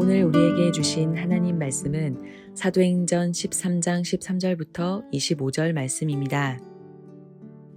오늘 우리에게 주신 하나님 말씀은 사도행전 13장 13절부터 25절 말씀입니다.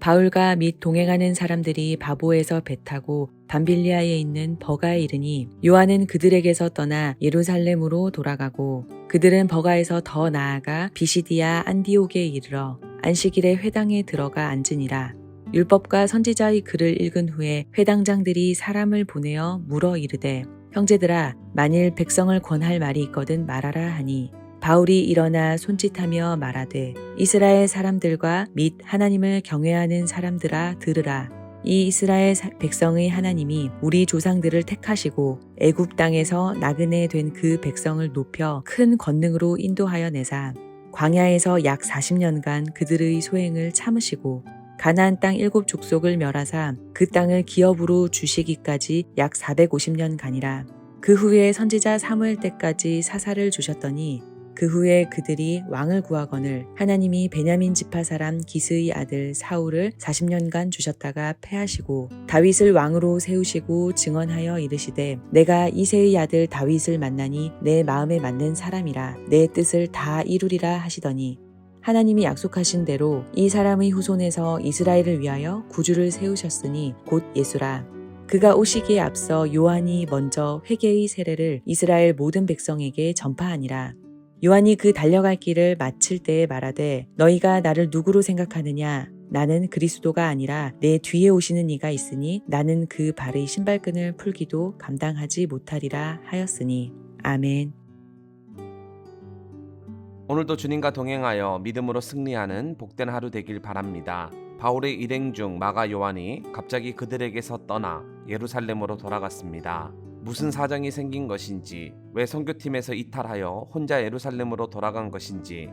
바울과 및 동행하는 사람들이 바보에서 배 타고 밤빌리아에 있는 버가에 이르니 요한은 그들에게서 떠나 예루살렘으로 돌아가고 그들은 버가에서 더 나아가 비시디아 안디옥에 이르러 안식일에 회당에 들어가 앉으니라. 율법과 선지자의 글을 읽은 후에 회당장들이 사람을 보내어 물어 이르되 형제들아 만일 백성을 권할 말이 있거든 말하라 하니 바울이 일어나 손짓하며 말하되 이스라엘 사람들과 및 하나님을 경외하는 사람들아 들으라. 이 이스라엘 백성의 하나님이 우리 조상들을 택하시고 애굽 땅에서 나그네 된 그 백성을 높여 큰 권능으로 인도하여 내사 광야에서 약 40년간 그들의 소행을 참으시고 가나안 땅 7 족속을 멸하사 그 땅을 기업으로 주시기까지 약 450년간이라. 그 후에 선지자 사무엘 때까지 사사를 주셨더니 그 후에 그들이 왕을 구하거늘 하나님이 베냐민 지파 사람 기스의 아들 사울을 40년간 주셨다가 패하시고 다윗을 왕으로 세우시고 증언하여 이르시되 내가 이새의 아들 다윗을 만나니 내 마음에 맞는 사람이라 내 뜻을 다 이루리라 하시더니 하나님이 약속하신 대로 이 사람의 후손에서 이스라엘을 위하여 구주를 세우셨으니 곧 예수라. 그가 오시기에 앞서 요한이 먼저 회개의 세례를 이스라엘 모든 백성에게 전파하니라. 요한이 그 달려갈 길을 마칠 때에 말하되 너희가 나를 누구로 생각하느냐? 나는 그리스도가 아니라 내 뒤에 오시는 이가 있으니 나는 그 발의 신발끈을 풀기도 감당하지 못하리라 하였으니. 아멘. 오늘도 주님과 동행하여 믿음으로 승리하는 복된 하루 되길 바랍니다. 바울의 일행 중 마가 요한이 갑자기 그들에게서 떠나 예루살렘으로 돌아갔습니다. 무슨 사정이 생긴 것인지, 왜 선교팀에서 이탈하여 혼자 예루살렘으로 돌아간 것인지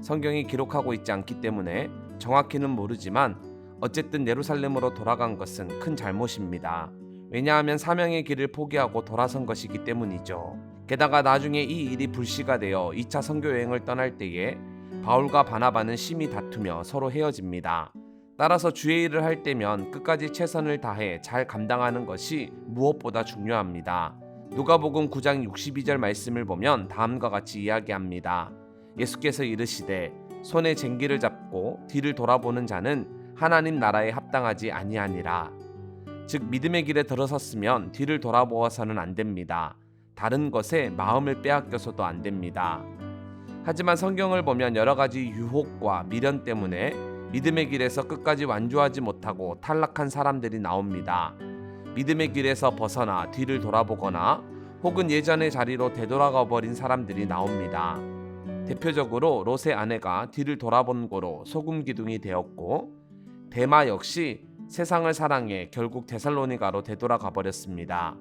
성경이 기록하고 있지 않기 때문에 정확히는 모르지만 어쨌든 예루살렘으로 돌아간 것은 큰 잘못입니다. 왜냐하면 사명의 길을 포기하고 돌아선 것이기 때문이죠. 게다가 나중에 이 일이 불씨가 되어 2차 선교 여행을 떠날 때에 바울과 바나바는 심히 다투며 서로 헤어집니다. 따라서 주의 일을 할 때면 끝까지 최선을 다해 잘 감당하는 것이 무엇보다 중요합니다. 누가복음 9장 62절 말씀을 보면 다음과 같이 이야기합니다. 예수께서 이르시되 손에 쟁기를 잡고 뒤를 돌아보는 자는 하나님 나라에 합당하지 아니하니라. 즉 믿음의 길에 들어섰으면 뒤를 돌아보아서는 안 됩니다. 다른 것에 마음을 빼앗겨서도 안 됩니다. 하지만 성경을 보면 여러 가지 유혹과 미련 때문에 믿음의 길에서 끝까지 완주하지 못하고 탈락한 사람들이 나옵니다. 믿음의 길에서 벗어나 뒤를 돌아보거나 혹은 예전의 자리로 되돌아가 버린 사람들이 나옵니다. 대표적으로 롯의 아내가 뒤를 돌아본 고로 소금 기둥이 되었고 데마 역시 세상을 사랑해 결국 데살로니가로 되돌아가 버렸습니다.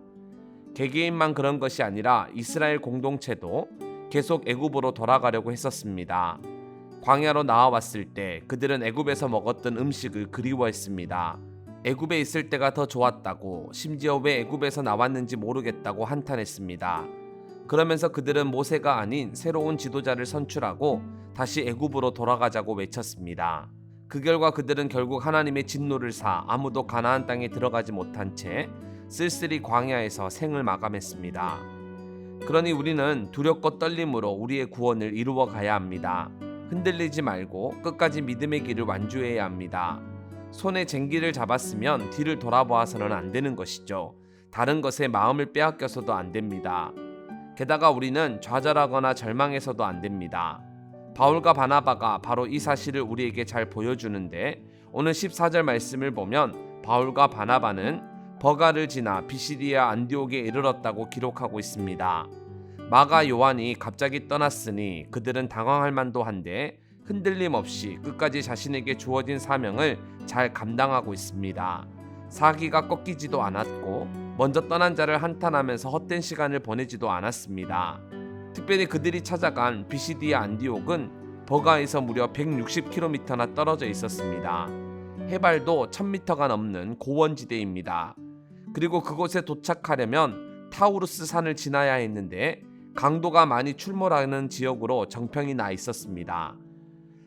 개개인만 그런 것이 아니라 이스라엘 공동체도 계속 애굽으로 돌아가려고 했었습니다. 광야로 나와왔을 때 그들은 애굽에서 먹었던 음식을 그리워했습니다. 애굽에 있을 때가 더 좋았다고, 심지어 왜 애굽에서 나왔는지 모르겠다고 한탄했습니다. 그러면서 그들은 모세가 아닌 새로운 지도자를 선출하고 다시 애굽으로 돌아가자고 외쳤습니다. 그 결과 그들은 결국 하나님의 진노를 사 아무도 가나안 땅에 들어가지 못한 채 쓸쓸히 광야에서 생을 마감했습니다. 그러니 우리는 두렵고 떨림으로 우리의 구원을 이루어 가야 합니다. 흔들리지 말고 끝까지 믿음의 길을 완주해야 합니다. 손에 쟁기를 잡았으면 뒤를 돌아보아서는 안 되는 것이죠. 다른 것에 마음을 빼앗겨서도 안 됩니다. 게다가 우리는 좌절하거나 절망해서도 안 됩니다. 바울과 바나바가 바로 이 사실을 우리에게 잘 보여주는데 오늘 14절 말씀을 보면 바울과 바나바는 버가를 지나 비시디아 안디옥에 이르렀다고 기록하고 있습니다. 마가 요한이 갑자기 떠났으니 그들은 당황할 만도 한데 흔들림 없이 끝까지 자신에게 주어진 사명을 잘 감당하고 있습니다. 사기가 꺾이지도 않았고 먼저 떠난 자를 한탄하면서 헛된 시간을 보내지도 않았습니다. 특별히 그들이 찾아간 비시디아 안디옥은 버가에서 무려 160km나 떨어져 있었습니다. 해발도 1000m가 넘는 고원지대입니다. 그리고 그곳에 도착하려면 타우루스 산을 지나야 했는데 강도가 많이 출몰하는 지역으로 정평이 나 있었습니다.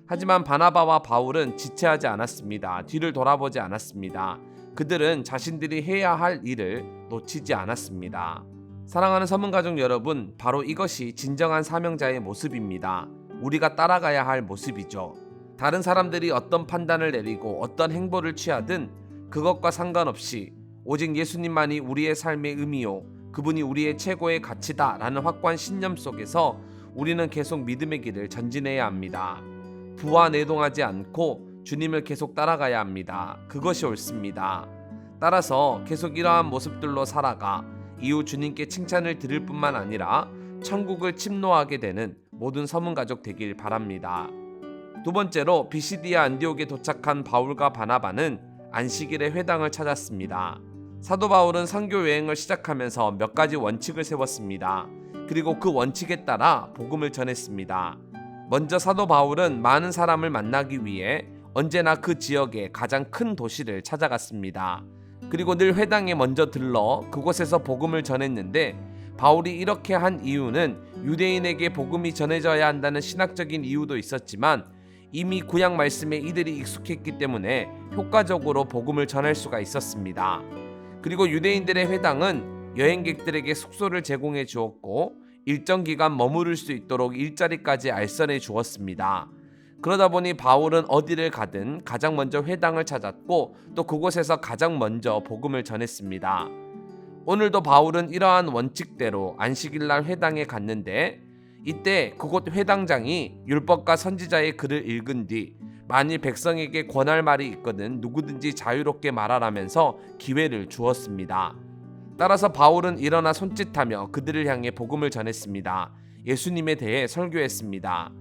하지만 바나바와 바울은 지체하지 않았습니다. 뒤를 돌아보지 않았습니다. 그들은 자신들이 해야 할 일을 놓치지 않았습니다. 사랑하는 서문가족 여러분, 바로 이것이 진정한 사명자의 모습입니다. 우리가 따라가야 할 모습이죠. 다른 사람들이 어떤 판단을 내리고 어떤 행보를 취하든 그것과 상관없이 오직 예수님만이 우리의 삶의 의미요, 그분이 우리의 최고의 가치다 라는 확고한 신념 속에서 우리는 계속 믿음의 길을 전진해야 합니다. 부하내동하지 않고 주님을 계속 따라가야 합니다. 그것이 옳습니다. 따라서 계속 이러한 모습들로 살아가 이후 주님께 칭찬을 드릴 뿐만 아니라 천국을 침노하게 되는 모든 서문가족 되길 바랍니다. 두 번째로 비시디아 안디옥에 도착한 바울과 바나바는 안식일에 회당을 찾았습니다. 사도 바울은 선교 여행을 시작하면서 몇 가지 원칙을 세웠습니다. 그리고 그 원칙에 따라 복음을 전했습니다. 먼저 사도 바울은 많은 사람을 만나기 위해 언제나 그 지역의 가장 큰 도시를 찾아갔습니다. 그리고 늘 회당에 먼저 들러 그곳에서 복음을 전했는데, 바울이 이렇게 한 이유는 유대인에게 복음이 전해져야 한다는 신학적인 이유도 있었지만 이미 구약 말씀에 이들이 익숙했기 때문에 효과적으로 복음을 전할 수가 있었습니다. 그리고 유대인들의 회당은 여행객들에게 숙소를 제공해 주었고 일정 기간 머무를 수 있도록 일자리까지 알선해 주었습니다. 그러다 보니 바울은 어디를 가든 가장 먼저 회당을 찾았고 또 그곳에서 가장 먼저 복음을 전했습니다. 오늘도 바울은 이러한 원칙대로 안식일날 회당에 갔는데, 이때 그곳 회당장이 율법과 선지자의 글을 읽은 뒤 만일 백성에게 권할 말이 있거든 누구든지 자유롭게 말하라면서 기회를 주었습니다. 따라서 바울은 일어나 손짓하며 그들을 향해 복음을 전했습니다. 예수님에 대해 설교했습니다.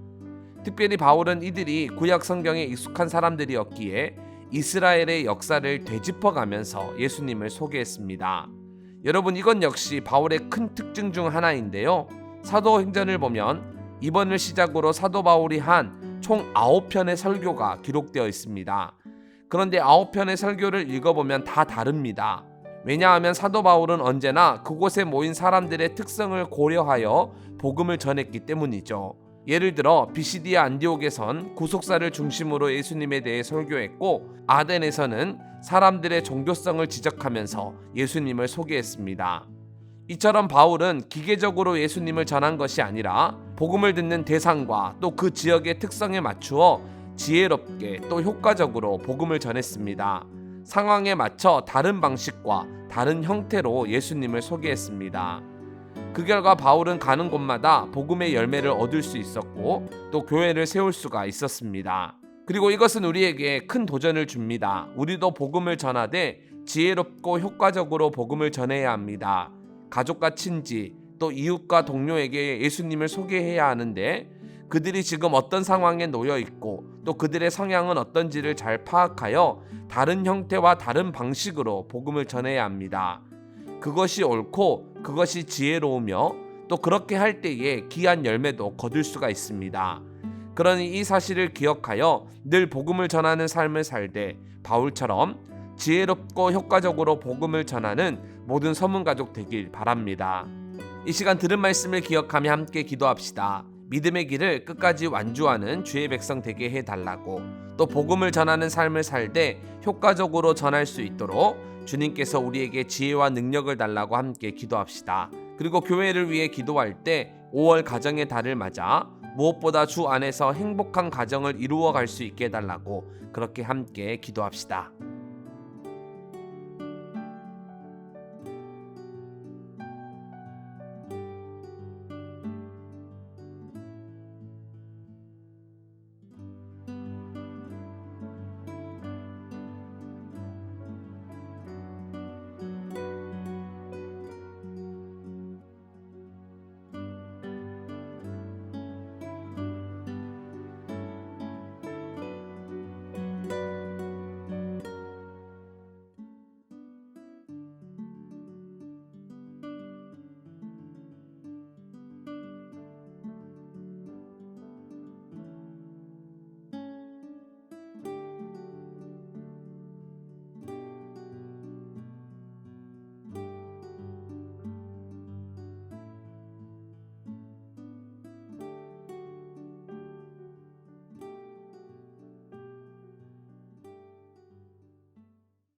특별히 바울은 이들이 구약 성경에 익숙한 사람들이었기에 이스라엘의 역사를 되짚어가면서 예수님을 소개했습니다. 여러분, 이건 역시 바울의 큰 특징 중 하나인데요. 사도행전을 보면 이번을 시작으로 사도 바울이 한 총 9편의 설교가 기록되어 있습니다. 그런데 9편의 설교를 읽어보면 다 다릅니다. 왜냐하면 사도 바울은 언제나 그곳에 모인 사람들의 특성을 고려하여 복음을 전했기 때문이죠. 예를 들어 비시디아 안디옥에선 구속사를 중심으로 예수님에 대해 설교했고, 아덴에서는 사람들의 종교성을 지적하면서 예수님을 소개했습니다. 이처럼 바울은 기계적으로 예수님을 전한 것이 아니라 복음을 듣는 대상과 또 그 지역의 특성에 맞추어 지혜롭게 또 효과적으로 복음을 전했습니다. 상황에 맞춰 다른 방식과 다른 형태로 예수님을 소개했습니다. 그 결과 바울은 가는 곳마다 복음의 열매를 얻을 수 있었고 또 교회를 세울 수가 있었습니다. 그리고 이것은 우리에게 큰 도전을 줍니다. 우리도 복음을 전하되 지혜롭고 효과적으로 복음을 전해야 합니다. 가족과 친지 또 이웃과 동료에게 예수님을 소개해야 하는데, 그들이 지금 어떤 상황에 놓여 있고 또 그들의 성향은 어떤지를 잘 파악하여 다른 형태와 다른 방식으로 복음을 전해야 합니다. 그것이 옳고 그것이 지혜로우며 또 그렇게 할 때에 귀한 열매도 거둘 수가 있습니다. 그러니 이 사실을 기억하여 늘 복음을 전하는 삶을 살되 바울처럼 지혜롭고 효과적으로 복음을 전하는 모든 서문가족 되길 바랍니다. 이 시간 들은 말씀을 기억하며 함께 기도합시다. 믿음의 길을 끝까지 완주하는 주의 백성 되게 해달라고, 또 복음을 전하는 삶을 살되 효과적으로 전할 수 있도록 주님께서 우리에게 지혜와 능력을 달라고 함께 기도합시다. 그리고 교회를 위해 기도할 때 5월 가정의 달을 맞아 무엇보다 주 안에서 행복한 가정을 이루어갈 수 있게 해달라고 그렇게 함께 기도합시다.